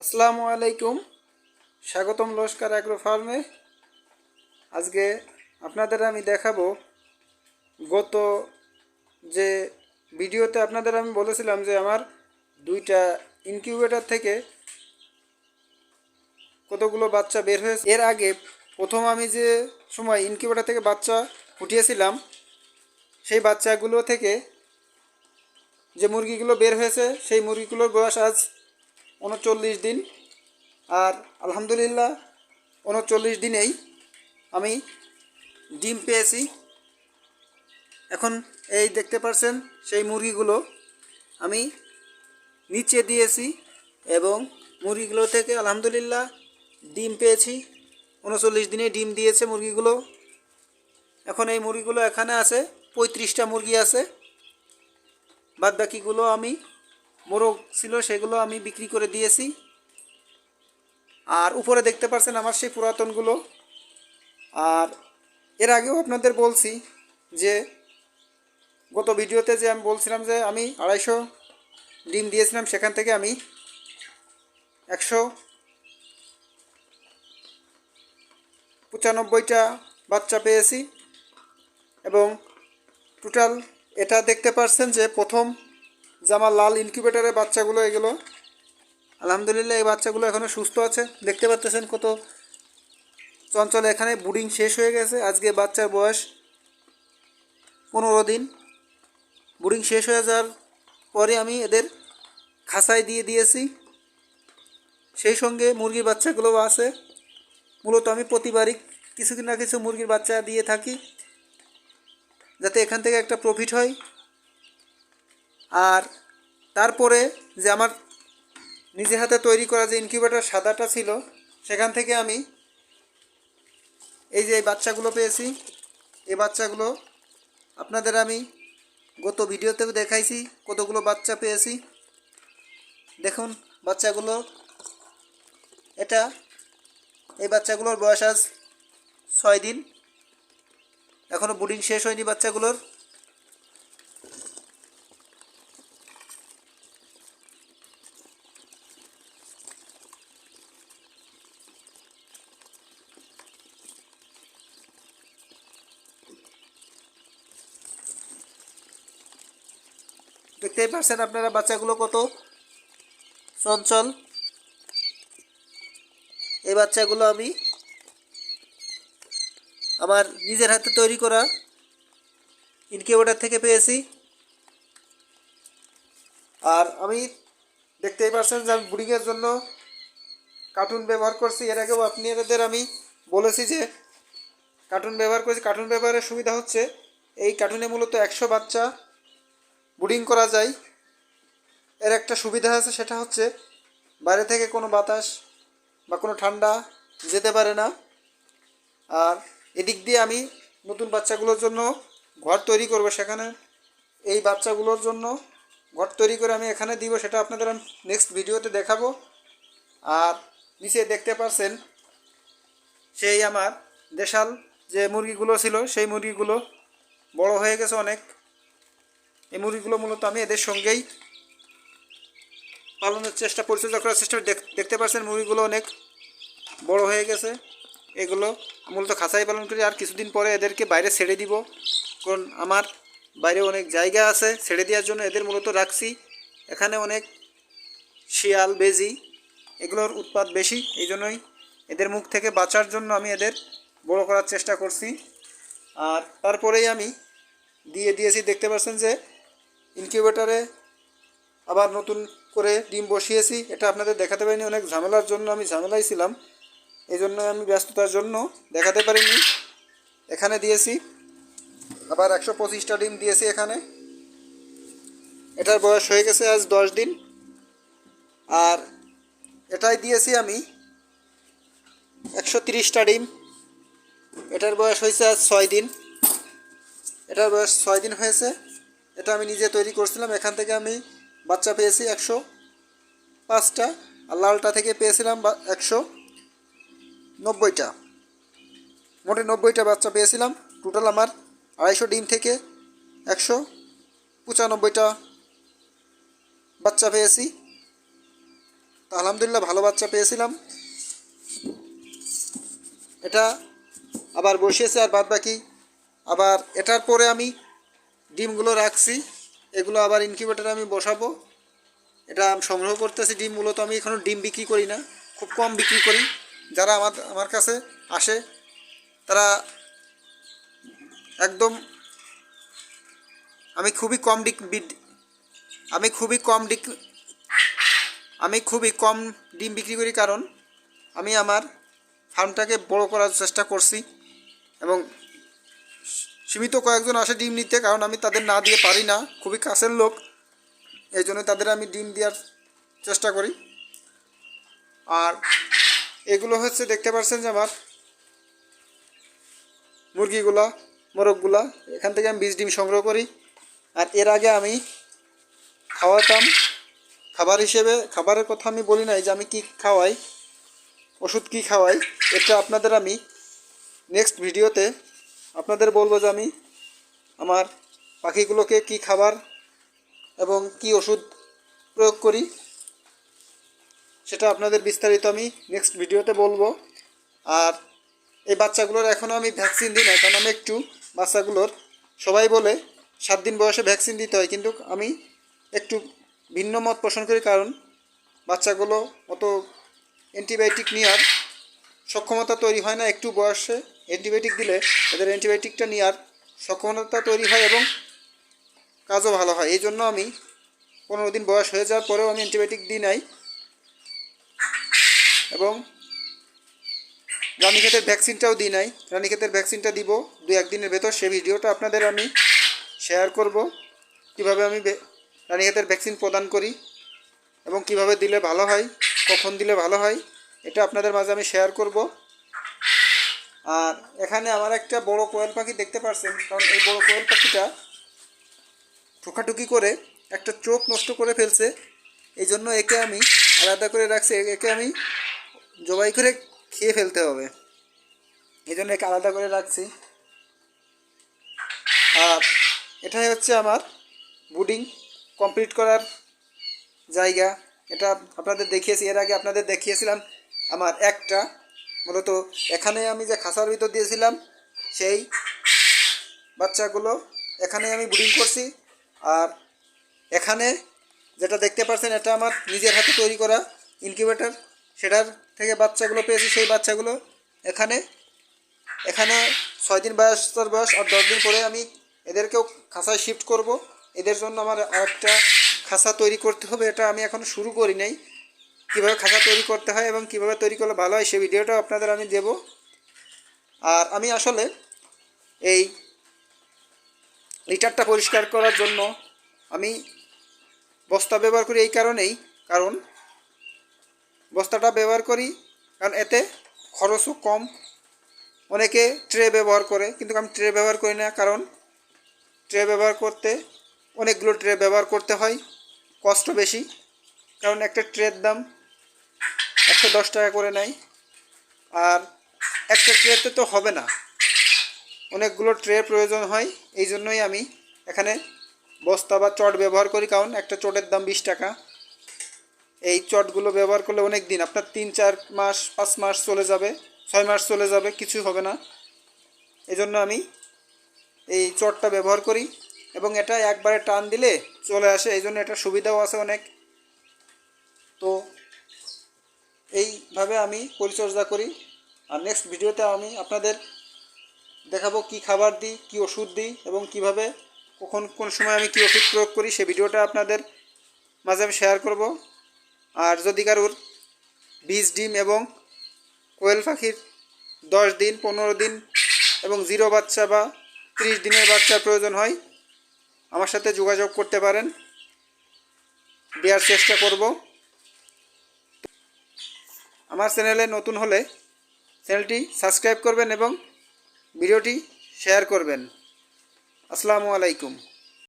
আসসালামু আলাইকুম। স্বাগতম লস্কর অ্যাগ্রো ফার্মে। আজকে আপনাদের আমি দেখাবো গত যে ভিডিওতে আপনাদের আমি বলেছিলাম যে আমার দুইটা ইনকিউবেটর থেকে কতগুলো বাচ্চা বের হয়েছে। এর আগে প্রথম আমি যে সময় ইনকিউবেটর থেকে বাচ্চা ফুটিয়েছিলাম সেই বাচ্চাগুলো থেকে যে মুরগিগুলো বের হয়েছে সেই মুরগিগুলোর বয়স আজ 39 দিন। আর আলহামদুলিল্লাহ 39 দিনেই আমি ডিম পেয়েছি। এখন এই দেখতে পাচ্ছেন সেই মুরগিগুলো আমি নিচে দিয়েছি এবং মুরগিগুলো থেকে আলহামদুলিল্লাহ ডিম পেয়েছি। 39 দিনে ডিম দিয়েছে মুরগিগুলো। এখন এই মুরগিগুলো এখানে আছে, 35টা মুরগি আছে। বাদ বাকিগুলো আমি মোরগ ছিল সেগুলো আমি বিক্রি করে দিয়েছি। আর উপরে দেখতে পাচ্ছেন আমার সেই পুরাতনগুলো। আর এর আগেও আপনাদের বলছি যে গত ভিডিওতে যে আমি বলছিলাম যে আমি 250 ডিম দিয়েছিলাম, সেখান থেকে আমি 195টা বাচ্চা পেয়েছি। এবং টোটাল এটা দেখতে পাচ্ছেন যে প্রথম যে আমার লাল ইনকিউবেটরের বাচ্চাগুলো, এগুলো আলহামদুলিল্লাহ এই বাচ্চাগুলো এখনও সুস্থ আছে। দেখতে পাচ্ছেন কত চঞ্চল। এখানে ব্রুডিং শেষ হয়ে গেছে। আজকে বাচ্চার বয়স 15 দিন। ব্রুডিং শেষ হয়ে যাওয়ার পরে আমি এদের খাঁচায় দিয়ে দিয়েছি। সেই সঙ্গে মুরগির বাচ্চাগুলোও আছে। মূলত আমি প্রতিবারই কিছু না কিছু মুরগির বাচ্চা দিয়ে থাকি যাতে এখান থেকে একটা প্রফিট হয়। আর তারপরে যে আমার নিজে হাতে তৈরি করা যে ইনকিউবেটর সাদাটা ছিল, সেখান থেকে আমি এই যে এই বাচ্চাগুলো পেয়েছি। এই বাচ্চাগুলো আপনাদের আমি গত ভিডিওতেও দেখাইছি কতগুলো বাচ্চা পেয়েছি। দেখুন বাচ্চাগুলো, এটা এই বাচ্চাগুলোর বয়স আজ 6 দিন। এখনও ব্রুডিং শেষ হয়নি বাচ্চাগুলোর। দেখতেই পাচ্ছেন আপনারা বাচ্চাগুলো কত চঞ্চল। এই বাচ্চাগুলো আমি আমার নিজের হাতে তৈরি করা ইনকিউবেটর থেকে পেয়েছি। আর আমি দেখতেই পাচ্ছেন যে আমি ব্রুডিংয়ের জন্য কার্টুন ব্যবহার করছি। এর আগেও আপনাদের আমি বলেছি যে কার্টুন ব্যবহার করছি। কার্টুন ব্যবহারের সুবিধা হচ্ছে এই কার্টুনে মূলত 100 বাচ্চা ব্রুডিং করা যায়। এর একটা সুবিধা আছে, সেটা হচ্ছে বাইরে থেকে কোনো বাতাস বা কোনো ঠান্ডা যেতে পারে না। আর এদিক দিয়ে আমি নতুন বাচ্চাগুলোর জন্য ঘর তৈরি করব, সেখানে এই বাচ্চাগুলোর জন্য ঘর তৈরি করে আমি এখানে দিব, সেটা আপনাদের আমি নেক্সট ভিডিওতে দেখাবো। আর নিচে দেখতে পাচ্ছেন সেই আমার দেশাল যে মুরগিগুলো ছিল সেই মুরগিগুলো বড় হয়ে গেছে অনেক। এই মুরগিগুলো মূলত আমি এদের সঙ্গেই পালনের চেষ্টা, পরিচর্যা করার চেষ্টা। দেখতে পাচ্ছেন মুরগিগুলো অনেক বড় হয়ে গেছে। এগুলো মূলত খাঁচাই পালন করি। আর কিছুদিন পরে এদেরকে বাইরে ছেড়ে দিব, কারণ আমার বাইরে অনেক জায়গা আছে ছেড়ে দেওয়ার জন্য। এদের মূলত রাখছি, এখানে অনেক শিয়াল, বেজি এগুলোর উৎপাত বেশি। এই জন্যই এদের মুখ থেকে বাঁচার জন্য আমি এদের বড় করার চেষ্টা করছি। আর তারপরেই আমি দিয়ে দিয়েছি। দেখতে পাচ্ছেন যে ইনকিউবেটরে আবার নতুন করে ডিম বসিয়েছি। এটা আপনাদের দেখাতে পারিনি, অনেক ঝামেলার জন্য আমি ঝামেলায় ছিলাম, এই জন্য আমি ব্যস্ততার জন্য দেখাতে পারিনি। এখানে দিয়েছি আবার 125টা ডিম দিয়েছি এখানে। এটার বয়স হয়ে গেছে আজ 10 দিন। আর এটাই দিয়েছি আমি 130টা ডিম। এটার বয়স হয়েছে আজ 6 দিন। এটার বয়স 6 দিন হয়েছে। এটা আমি নিজে তৈরি করছিলাম। এখান থেকে আমি বাচ্চা পেয়েছি 105টা। আর লালটা থেকে পেয়েছিলাম 190টা। মোটে 90টা বাচ্চা পেয়েছিলাম। টোটাল আমার 250 ডিম থেকে 195টা বাচ্চা পেয়েছি। তো আলহামদুলিল্লাহ ভালো বাচ্চা পেয়েছিলাম। এটা আবার বসিয়েছে, আর বাদ বাকি আবার এটার পরে আমি ডিমগুলো রাখছি, এগুলো আবার ইনকিউবেটরে আমি বসাবো। এটা আমি সংগ্রহ করতেছি ডিম। মূলত আমি এখনও ডিম বিক্রি করি না, খুব কম বিক্রি করি। যারা আমার কাছে আসে তারা একদম আমি খুবই কম ডিম বিক্রি করি, কারণ আমি আমার ফার্মটাকে বড় করার চেষ্টা করছি এবং সীমিত কয়েকজন আসে ডিম নিতে, কারণ আমি তাদের না দিয়ে পারি না, খুবই কাছের লোক, এই জন্য তাদের আমি ডিম দেওয়ার চেষ্টা করি। আর এগুলো হচ্ছে দেখতে পাচ্ছেন যে আমার মুরগিগুলা, মোরগগুলা, এখান থেকে আমি 20 ডিম সংগ্রহ করি। আর এর আগে আমি খাওয়াতাম খাবার হিসেবে, খাবারের কথা আমি বলি নাই যে আমি কি খাওয়াই, ওষুধ কি খাওয়াই, এটা আপনাদের আমি নেক্সট ভিডিওতে আপনাদের বলবো যে আমি আমার পাখিগুলোকে কি খাবার এবং কি ওষুধ প্রয়োগ করি, সেটা আপনাদের বিস্তারিত আমি নেক্সট ভিডিওতে বলবো। আর এই বাচ্চাগুলোর এখনও আমি ভ্যাকসিন দিই না, কারণ আমি একটু বাচ্চাগুলোর, সবাই বলে 7 দিন বয়সে ভ্যাকসিন দিতে হয়, কিন্তু আমি একটু ভিন্ন মত পোষণ করি, কারণ বাচ্চাগুলো অত অ্যান্টিবায়োটিক নেওয়ার সক্ষমতা তৈরি হয় না। একটু বয়সে অ্যান্টিবায়োটিক দিলে এদের অ্যান্টিবায়োটিকটা নেওয়ার সক্ষমতা তৈরি হয় এবং কাজও ভালো হয়। এই জন্য আমি 15 দিন বয়স হয়ে যাওয়ার পরেও আমি অ্যান্টিবায়োটিক দিই নাই। এবং রানীক্ষেতের ভ্যাকসিনটাও দিই নাই, রানীক্ষেতের ভ্যাকসিনটা দিব 2-1 দিনের ভেতর। সেই ভিডিওটা আপনাদের আমি শেয়ার করব, কীভাবে আমি রানীক্ষেতের ভ্যাকসিন প্রদান করি এবং কিভাবে দিলে ভালো হয়, কখন দিলে ভালো হয়, এটা আপনাদের মাঝে আমি শেয়ার করব। আর এখানে আমার একটা বড় কোয়েল পাখি দেখতে পাচ্ছেন, কারণ এই বড় কোয়েল পাখিটা ঠোকাঠুকি করে একটা চোখ নষ্ট করে ফেলছে, এই জন্য একে আমি আলাদা করে রাখছি। একে আমি জবাই করে খেয়ে ফেলতে হবে, এই জন্য একে আলাদা করে রাখছি। আর এটাই হচ্ছে আমার ব্রুডিং কমপ্লিট করার জায়গা। এটা আপনাদের দেখিয়েছি, এর আগে আপনাদের দেখিয়েছিলাম আমার একটা, মূলত এখানে আমি যে খাঁচার ভিতর দিয়েছিলাম সেই বাচ্চাগুলো এখানে আমি ব্রুডিং করছি। আর এখানে যেটা দেখতে পাচ্ছেন এটা আমার নিজের হাতে তৈরি করা ইনকিউবেটর, সেটার থেকে বাচ্চাগুলো পেয়েছি। সেই বাচ্চাগুলো এখানে 6 দিন বয়স আর 10 দিন পরে আমি এদেরকেও খাঁচায় শিফট করব। এদের জন্য আমার আরেকটা খাঁচা তৈরি করতে হবে, এটা আমি এখন শুরু করি নাই। কীভাবে খাঁচা তৈরি করতে হয় এবং কীভাবে তৈরি করলে ভালো হয় সেই ভিডিওটাও আপনাদের আমি দেব। আর আমি আসলে এই লিটারটা পরিষ্কার করার জন্য আমি বস্তা ব্যবহার করি, এই কারণেই, কারণ বস্তাটা ব্যবহার করি কারণ এতে খরচও কম। অনেকে ট্রে ব্যবহার করে, কিন্তু আমি ট্রে ব্যবহার করি না, কারণ ট্রে ব্যবহার করতে অনেকগুলো ট্রে ব্যবহার করতে হয়, কষ্ট বেশি, কারণ একটা ট্রের দাম 110 টাকা করে নেয়। আর একটা ট্রেতে তো হবে না, অনেকগুলো ট্রে প্রয়োজন হয়। এই জন্যই আমি এখানে বস্তা বা চট ব্যবহার করি, কারণ একটা চটের দাম 20 টাকা। এই চটগুলো ব্যবহার করলে অনেক দিন, আপনার 3-4 মাস 5 মাস চলে যাবে, 6 মাস চলে যাবে, কিছু হবে না। এই জন্য আমি এই চটটা ব্যবহার করি এবং এটা একবারে টান দিলে চলে আসে, এই জন্য এটা সুবিধাও আছে অনেক। তো এইভাবে আমি পরিচর্যা করি। আর নেক্সট ভিডিওতে আমি আপনাদের দেখাবো কি খাবার দিই, কি ওষুধ দিই এবং কিভাবে কখন কোন সময় আমি কি ওষুধ প্রয়োগ করি, সেই ভিডিওটা আপনাদের মাঝে আমি শেয়ার করব। আর যদি কারোর 20 ডিম এবং কোয়েল পাখির 10 দিন 15 দিন এবং 0 বাচ্চা বা 30 দিনের বাচ্চার প্রয়োজন হয়, আমার সাথে যোগাযোগ করতে পারেন, দেওয়ার চেষ্টা করব। আমার চ্যানেলে নতুন হলে চ্যানেলটি সাবস্ক্রাইব করবেন এবং ভিডিওটি শেয়ার করবেন। আসসালামু আলাইকুম।